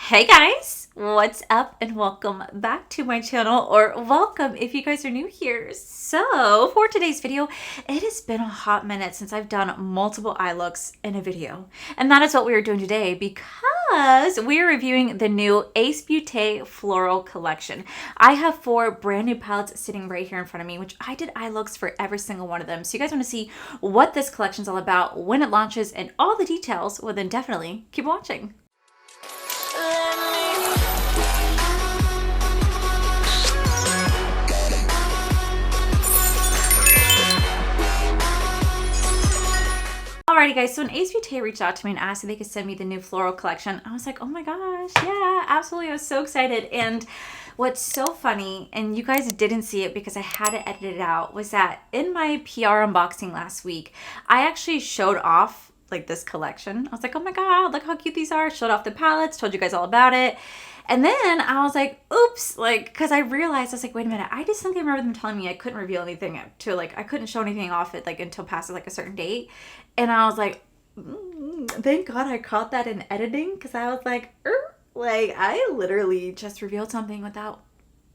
Hey guys, what's up and welcome back to my channel, or welcome if you guys are new here. So for today's video, it has been a hot minute since I've done multiple eye looks in a video, and that is what we are doing today because we're reviewing the new Beaute Floral collection. I have 4 brand new palettes sitting right here in front of me, which I did eye looks for every single one of them. So you guys want to see what this collection is all about, when it launches, and all the details, well then definitely keep watching. Alrighty guys, so when Beaute reached out to me and asked if they could send me the new floral collection, I was like, oh my gosh, yeah, absolutely. I was so excited. And what's so funny, and you guys didn't see it because I had to edit it out, was that in my PR unboxing last week, I actually showed off like this collection. I was like, oh my god, look how cute these are. Showed off the palettes, told you guys all about it. And then I was like, oops, like, because I realized, I was like, wait a minute, I distinctly remember them telling me I couldn't reveal anything to, like, I couldn't show anything off it, like, until past, like, a certain date. And I was like, thank God I caught that in editing, because I was like, I literally just revealed something without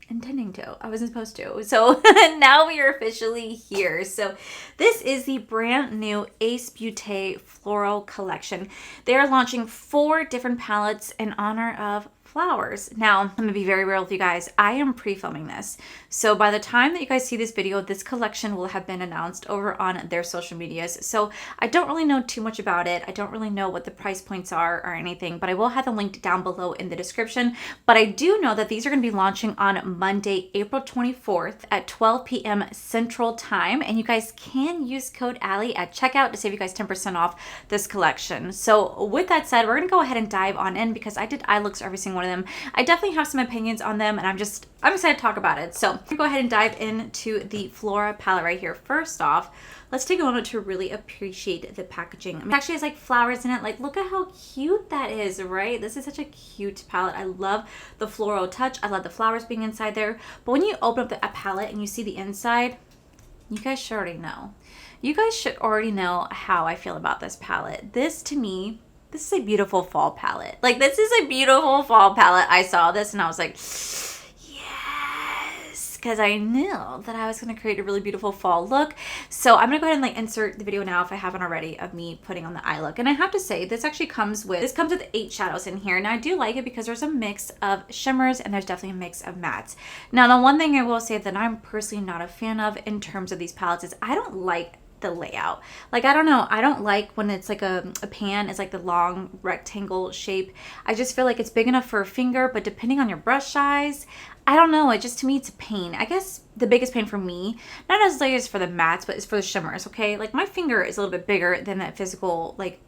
intending to. I wasn't supposed to. So now we are officially here. So this is the brand new Beaute Floral collection. They are launching 4 different palettes in honor of flowers. Now, I'm gonna be very real with you guys. I am pre-filming this. So by the time that you guys see this video, this collection will have been announced over on their social medias. So I don't really know too much about it. I don't really know what the price points are or anything, but I will have them linked down below in the description. But I do know that these are gonna be launching on Monday, April 24th at 12 p.m. Central Time. And you guys can use code Allie at checkout to save you guys 10% off this collection. So with that said, we're gonna go ahead and dive on in because I did eye looks for every single one of them. I definitely have some opinions on them and I'm excited to talk about it. So we're gonna go ahead and dive into the Flora palette right here. First off, let's take a moment to really appreciate the packaging. I mean, it actually has like flowers in it. Like, look at how cute that is, right? This is such a cute palette. I love the floral touch. I love the flowers being inside there. But when you open up the palette and you see the inside, you guys should already know. You guys should already know how I feel about this palette. This, to me, this is a beautiful fall palette. Like, this is a beautiful fall palette. I saw this and I was like, yes, because I knew that I was going to create a really beautiful fall look. So I'm going to go ahead and like insert the video now, if I haven't already, of me putting on the eye look. And I have to say, this actually comes with 8 shadows in here. Now I do like it because there's a mix of shimmers and there's definitely a mix of mattes. Now the one thing I will say that I'm personally not a fan of in terms of these palettes is I don't like the layout. Like, I don't know, I don't like when it's like a pan is like the long rectangle shape. I just feel like it's big enough for a finger, but depending on your brush size, I don't know, it just, to me, it's a pain. I guess the biggest pain for me, not necessarily is for the mattes, but it's for the shimmers, okay? Like, my finger is a little bit bigger than that physical, like,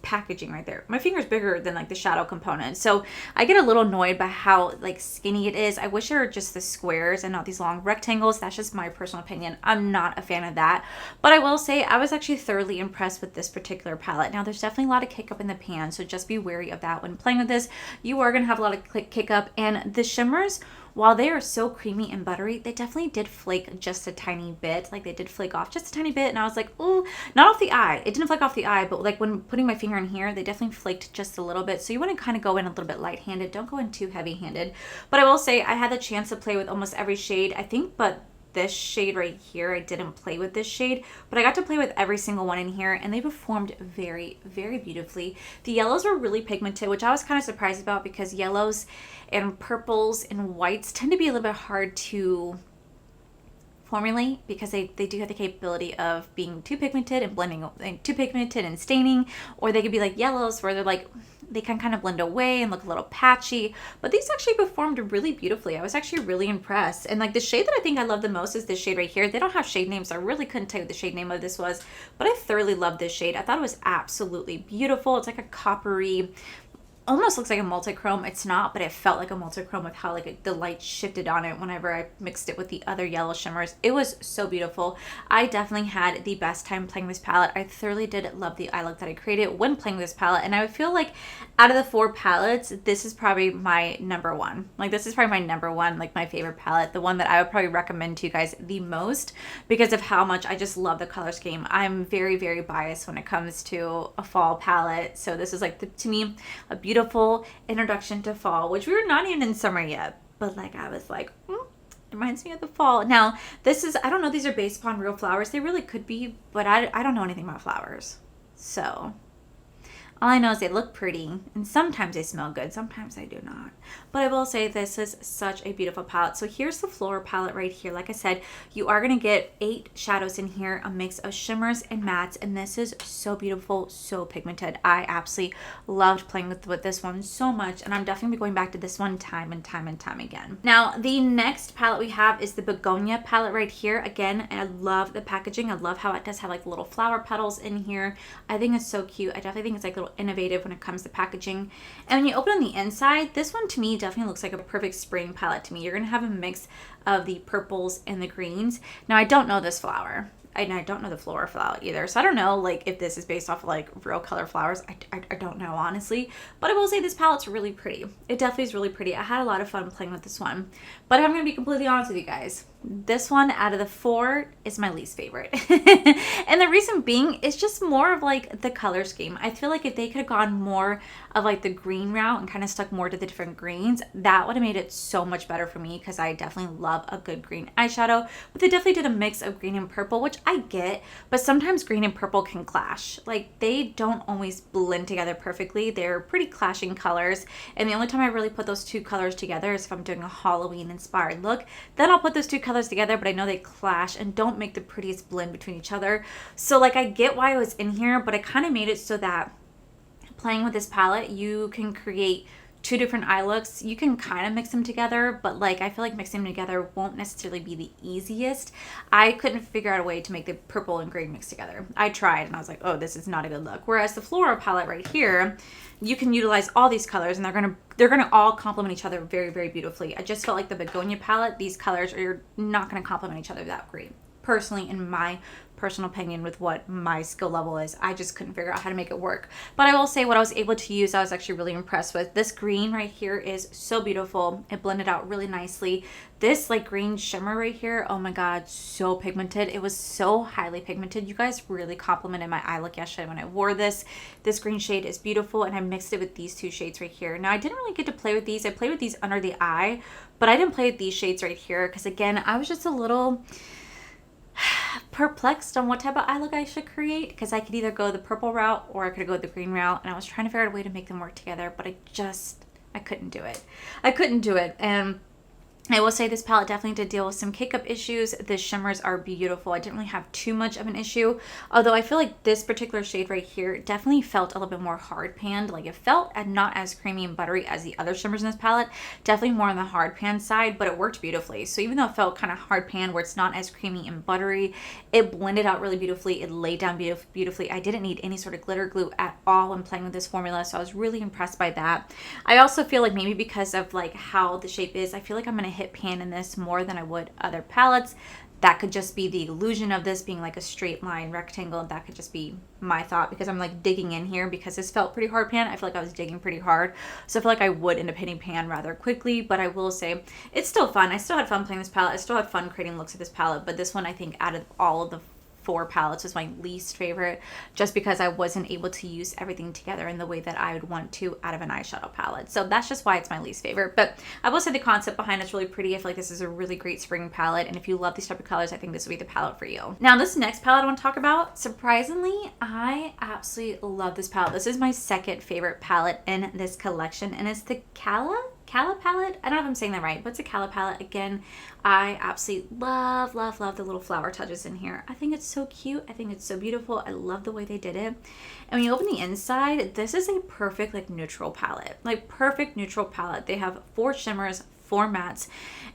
packaging right there. My finger's bigger than like the shadow component, so I get a little annoyed by how like skinny it is. I wish there were just the squares and not these long rectangles. That's just my personal opinion. I'm not a fan of that, but I will say I was actually thoroughly impressed with this particular palette. Now there's definitely a lot of kick up in the pan, so just be wary of that when playing with this. You are gonna have a lot of kick up, and the shimmers, while they are so creamy and buttery, they definitely did flake just a tiny bit. Like, they did flake off just a tiny bit, and I was like, ooh, not off the eye. It didn't flake off the eye, but like when putting my finger in here, they definitely flaked just a little bit. So you want to kind of go in a little bit light-handed. Don't go in too heavy-handed. But I will say I had the chance to play with almost every shade, I think, but this shade right here, I didn't play with this shade, but I got to play with every single one in here, and they performed very, very beautifully. The yellows were really pigmented, which I was kind of surprised about because yellows and purples and whites tend to be a little bit hard to formulate because they do have the capability of being too pigmented and blending, too pigmented and staining, or they could be like yellows where they're like, they can kind of blend away and look a little patchy, but these actually performed really beautifully. I was actually really impressed. And like the shade that I think I love the most is this shade right here. They don't have shade names, so I really couldn't tell you what the shade name of this was, but I thoroughly loved this shade. I thought it was absolutely beautiful. It's like a coppery, almost looks like a multi-chrome. It's not, but it felt like a multi-chrome with how like the light shifted on it whenever I mixed it with the other yellow shimmers. It was so beautiful. I definitely had the best time playing this palette. I thoroughly did love the eye look that I created when playing this palette, and I would feel like out of the 4 palettes, this is probably my number one. Like, this is probably my number one, like my favorite palette, the one that I would probably recommend to you guys the most because of how much I just love the color scheme. I'm very, very biased when it comes to a fall palette, so this is like to me a beautiful beautiful introduction to fall, which we were not even in summer yet, but like I was like, it reminds me of the fall. Now, this is, I don't know, these are based upon real flowers. They really could be, but I don't know anything about flowers. So all I know is they look pretty, and sometimes they smell good, sometimes they do not. But I will say this is such a beautiful palette. So here's the Flora palette right here. Like I said, you are going to get 8 shadows in here, a mix of shimmers and mattes, and this is so beautiful, so pigmented. I absolutely loved playing with this one so much, and I'm definitely going back to this one time and time and time again. Now, the next palette we have is the Begonia palette right here. Again, I love the packaging. I love how it does have like little flower petals in here. I think it's so cute. I definitely think it's like little innovative when it comes to packaging. And when you open on the inside, this one to me definitely looks like a perfect spring palette to me. You're going to have a mix of the purples and the greens. Now, I don't know this flower, and I don't know the Flora flower either, so I don't know like if this is based off of like real color flowers. I don't know, honestly, but I will say this palette's really pretty. It definitely is really pretty. I had a lot of fun playing with this one, but I'm going to be completely honest with you guys. This one out of the 4 is my least favorite. And the reason being is just more of like the color scheme. I feel like if they could have gone more of like the green route and kind of stuck more to the different greens, that would have made it so much better for me, because I definitely love a good green eyeshadow. But they definitely did a mix of green and purple, which I get, but sometimes green and purple can clash. Like they don't always blend together perfectly. They're pretty clashing colors, and the only time I really put those 2 colors together is if I'm doing a Halloween inspired look. Then I'll put those 2 colors together, but I know they clash and don't make the prettiest blend between each other. So like I get why it was in here, but I kind of made it so that playing with this palette, you can create 2 different eye looks. You can kind of mix them together, but like I feel like mixing them together won't necessarily be the easiest. I couldn't figure out a way to make the purple and green mix together. I tried and I was like, oh, this is not a good look. Whereas the Flora palette right here, you can utilize all these colors and they're gonna all complement each other very, very beautifully. I just felt like the Begonia palette, these colors are not gonna complement each other that great. Personally, in my personal opinion, with what my skill level is, I just couldn't figure out how to make it work. But I will say what I was able to use, I was actually really impressed with. This green right here is so beautiful. It blended out really nicely. This like green shimmer right here, oh my god, so pigmented. It was so highly pigmented. You guys really complimented my eye look yesterday when I wore this. This green shade is beautiful, and I mixed it with these 2 shades right here. Now, I didn't really get to play with these. I played with these under the eye, but I didn't play with these shades right here because, again, I was just a little perplexed on what type of eye look I should create, because I could either go the purple route or I could go the green route, and I was trying to figure out a way to make them work together, but I couldn't do it. I couldn't do it. And I will say this palette definitely did deal with some cake-up issues. The shimmers are beautiful. I didn't really have too much of an issue, although I feel like this particular shade right here definitely felt a little bit more hard panned. Like it felt not as creamy and buttery as the other shimmers in this palette. Definitely more on the hard pan side, but it worked beautifully. So even though it felt kind of hard pan where it's not as creamy and buttery, it blended out really beautifully. It laid down beautifully. I didn't need any sort of glitter glue at all when playing with this formula, so I was really impressed by that. I also feel like maybe because of like how the shape is, I feel like I'm going to hit pan in this more than I would other palettes. That could just be the illusion of this being like a straight line rectangle. That could just be my thought, because I'm like digging in here because this felt pretty hard pan. I feel like I was digging pretty hard. So I feel like I would end up hitting pan rather quickly, but I will say it's still fun. I still had fun playing this palette. I still had fun creating looks with this palette, but this one, I think out of all of the 4 palettes, was my least favorite, just because I wasn't able to use everything together in the way that I would want to out of an eyeshadow palette. So that's just why it's my least favorite. But I will say the concept behind it's really pretty. I feel like this is a really great spring palette, and if you love these type of colors, I think this will be the palette for you. Now, this next palette I want to talk about, surprisingly, I absolutely love this palette. This is my second favorite palette in this collection, and it's the Cala Palette. I don't know if I'm saying that right, but it's a Cala Palette. Again, I absolutely love the little flower touches in here. I think it's so cute. I think it's so beautiful. I love the way they did it. And when you open the inside, this is a perfect like neutral palette. Like perfect neutral palette. They have 4 shimmers, 4 mattes,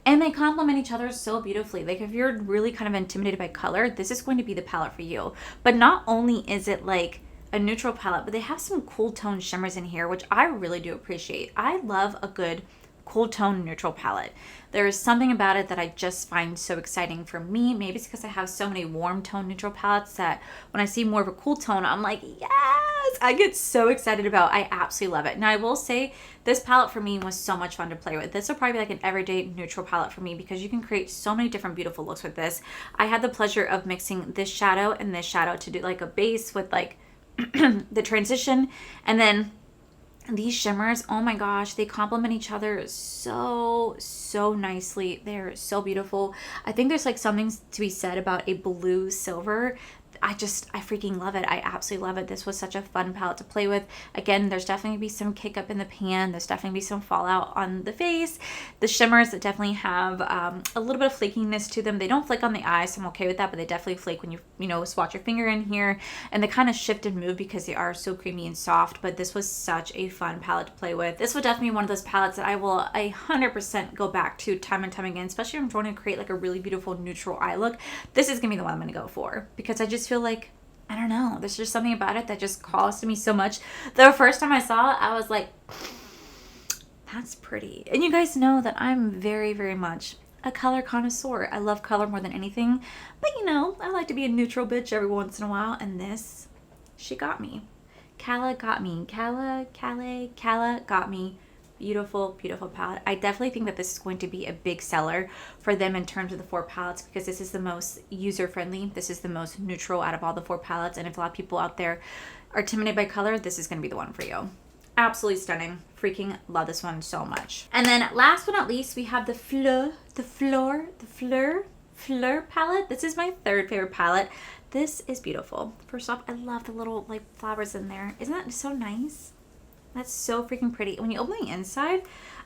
and they complement each other so beautifully. Like if you're really kind of intimidated by color, this is going to be the palette for you. But not only is it like a neutral palette, but they have some cool tone shimmers in here, which I really do appreciate. I love a good cool tone neutral palette. There is something about it that I just find so exciting for me. Maybe it's because I have so many warm tone neutral palettes that when I see more of a cool tone, I'm like, yes, I get so excited about. I absolutely love it. Now, I will say this palette for me was so much fun to play with. This will probably be like an everyday neutral palette for me, because you can create so many different beautiful looks with this. I had the pleasure of mixing this shadow and this shadow to do like a base with like the transition, and then these shimmers, oh my gosh, they complement each other so nicely. They're so beautiful. I think there's like something to be said about a blue silver. I freaking love it. I absolutely love it. This was such a fun palette to play with. Again, there's definitely be some kick up in the pan. There's definitely be some fallout on the face. The shimmers that definitely have a little bit of flakiness to them. They don't flake on the eyes, so I'm okay with that, but they definitely flake when you know, swatch your finger in here, and they kind of shift and move because they are so creamy and soft. But this was such a fun palette to play with. This will definitely be one of those palettes that I will 100% go back to time and time again, especially if I'm trying to create like a really beautiful neutral eye look. This is gonna be the one I'm gonna go for because I just feel like, I don't know, there's just something about it that just calls to me so much. The first time I saw it, I was like, that's pretty. And you guys know that I'm very, very much a color connoisseur. I love color more than anything, but you know, I like to be a neutral bitch every once in a while, and this, she got me. Cala got me. Cala got me. Beautiful, beautiful palette. I definitely think that this is going to be a big seller for them in terms of the 4 palettes because this is the most user-friendly. This is the most neutral out of all the 4 palettes, and if a lot of people out there are intimidated by color, this is going to be the one for you. Absolutely stunning. Freaking love this one so much. And then last but not least, we have the Fleur Palette. This is my 3rd favorite palette. This is beautiful. First off, I love the little like flowers in there. Isn't that so nice? That's so freaking pretty. When you open the inside,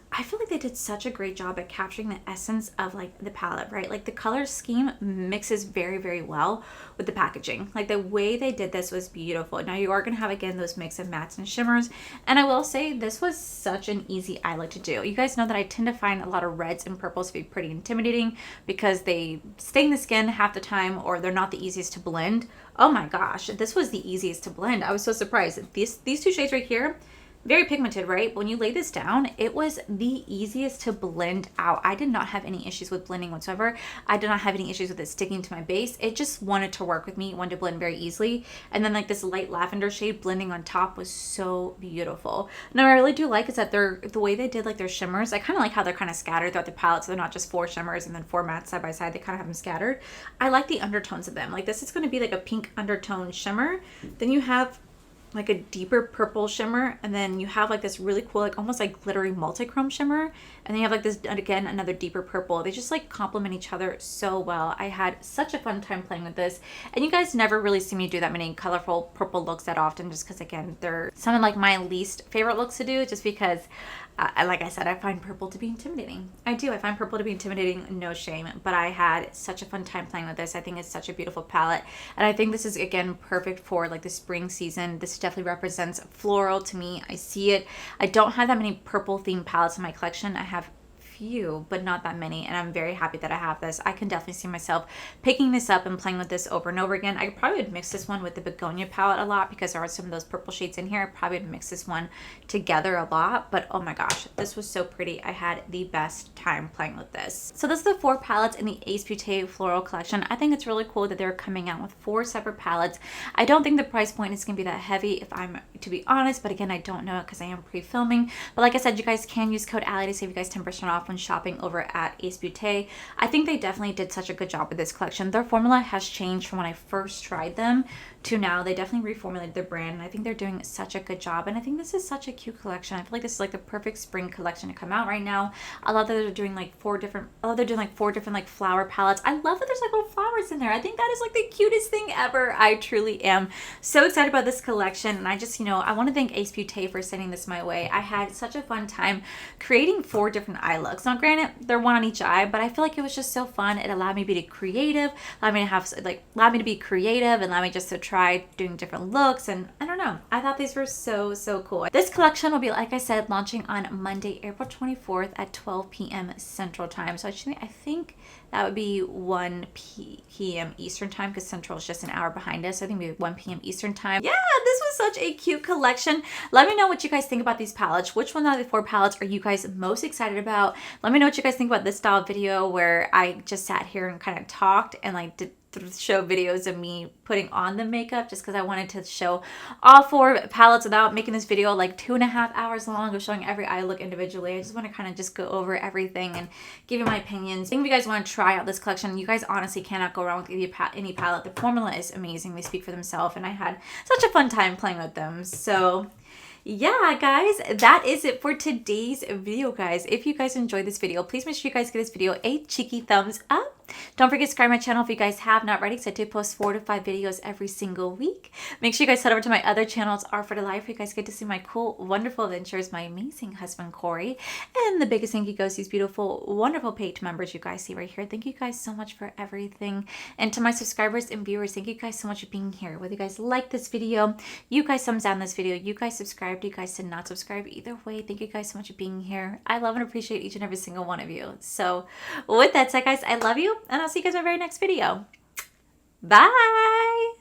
I feel like they did such a great job at capturing the essence of like the palette, right? Like the color scheme mixes very, very well with the packaging. Like the way they did this was beautiful. Now you are going to have, again, those mix of mattes and shimmers. And I will say this was such an easy eye look to do. You guys know that I tend to find a lot of reds and purples to be pretty intimidating because they stain the skin half the time or they're not the easiest to blend. Oh my gosh, this was the easiest to blend. I was so surprised. These 2 shades right here, very pigmented, right? But when you lay this down, it was the easiest to blend out. I did not have any issues with blending whatsoever. I did not have any issues with it sticking to my base. It just wanted to work with me, wanted to blend very easily. And then like this light lavender shade blending on top was so beautiful. Now I really do like is that the way they did like their shimmers, I kind of like how they're kind of scattered throughout the palette. So they're not just 4 shimmers and then 4 mattes side by side. They kind of have them scattered. I like the undertones of them. Like this is going to be like a pink undertone shimmer. Then you have like a deeper purple shimmer, and then you have like this really cool, like almost like glittery multi-chrome shimmer, and then you have like this, again, another deeper purple. They just like complement each other so well. I had such a fun time playing with this, and you guys never really see me do that many colorful purple looks that often, just because again, they're some of like my least favorite looks to do, just because like I said, I find purple to be intimidating. I find purple to be intimidating, no shame, but I had such a fun time playing with this. I think it's such a beautiful palette, and I think this is, again, perfect for like the spring season. This definitely represents floral to me. I see it. I don't have that many purple themed palettes in my collection. I have few, but not that many, and I'm very happy that I have this. I can definitely see myself picking this up and playing with this over and over again. I probably would mix this one with the Begonia palette a lot because there are some of those purple shades in here. I probably would mix this one together a lot, but oh my gosh, this was so pretty. I had the best time playing with this. So this is the 4 palettes in the Ace Beaute Floral collection. I think it's really cool that they're coming out with 4 separate palettes. I don't think the price point is going to be that heavy, if I'm to be honest, but again, I don't know it because I am pre-filming. But like I said, you guys can use code Allie to save you guys 10% off when shopping over at Ace Beaute. I think they definitely did such a good job with this collection. Their formula has changed from when I first tried them to now. They definitely reformulated their brand, and I think they're doing such a good job. And I think this is such a cute collection. I feel like this is like the perfect spring collection to come out right now. I love that they're doing like 4 different like flower palettes. I love that there's like little flowers in there. I think that is like the cutest thing ever. I truly am so excited about this collection, and I just, you know, I want to thank Ace Beaute for sending this my way. I had such a fun time creating 4 different eye looks. Now granted, they're one on each eye, but I feel like it was just so fun. It allowed me to be creative, allowed me to be creative, and allowed me just to try doing different looks. And I don't know, I thought these were so cool. This collection will be, like I said, launching on Monday, April 24th at 12 p.m. Central Time. So I think that would be 1 p.m. Eastern Time, because Central is just an hour behind us. So I think maybe 1 p.m. Eastern Time. Yeah, this was such a cute collection. Let me know what you guys think about these palettes. Which one out of the 4 palettes are you guys most excited about? Let me know what you guys think about this style of video where I just sat here and kind of talked and like did show videos of me putting on the makeup, just because I wanted to show all 4 palettes without making this video like 2.5 hours long of showing every eye look individually. I just want to kind of just go over everything and give you my opinions. I think if you guys want to try out this collection, you guys honestly cannot go wrong with any palette. The formula is amazing. They speak for themselves, and I had such a fun time playing with them. So yeah, guys, that is it for today's video, guys. If you guys enjoyed this video, please make sure you guys give this video a cheeky thumbs up. Don't forget to subscribe to my channel if you guys have not already, because I do post 4 to 5 videos every single week. Make sure you guys head over to my other channels, R for the Life, where you guys get to see my cool, wonderful adventures, my amazing husband, Corey. And the biggest thank you goes to these beautiful, wonderful page members you guys see right here. Thank you guys so much for everything. And to my subscribers and viewers, thank you guys so much for being here. Whether you guys like this video, you guys thumbs down this video, you guys subscribed, you guys did not subscribe, either way, thank you guys so much for being here. I love and appreciate each and every single one of you. So with that said, guys, I love you, and I'll see you guys in my very next video. Bye.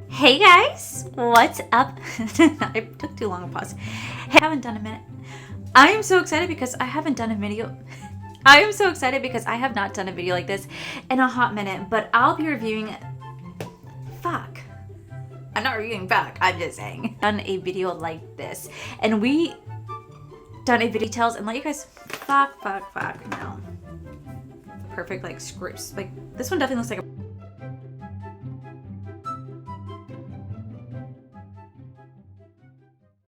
Hey guys, what's up? I took too long to pause. Hey, I haven't done a minute. I am so excited because I haven't done a video. I am so excited because I have not done a video like this in a hot minute, but I'll be reviewing. Fuck. I'm not reviewing back. I'm just saying. Done a video like this, and we done a video details and let you guys. Fuck. No. Perfect like scripts. Like this one definitely looks like a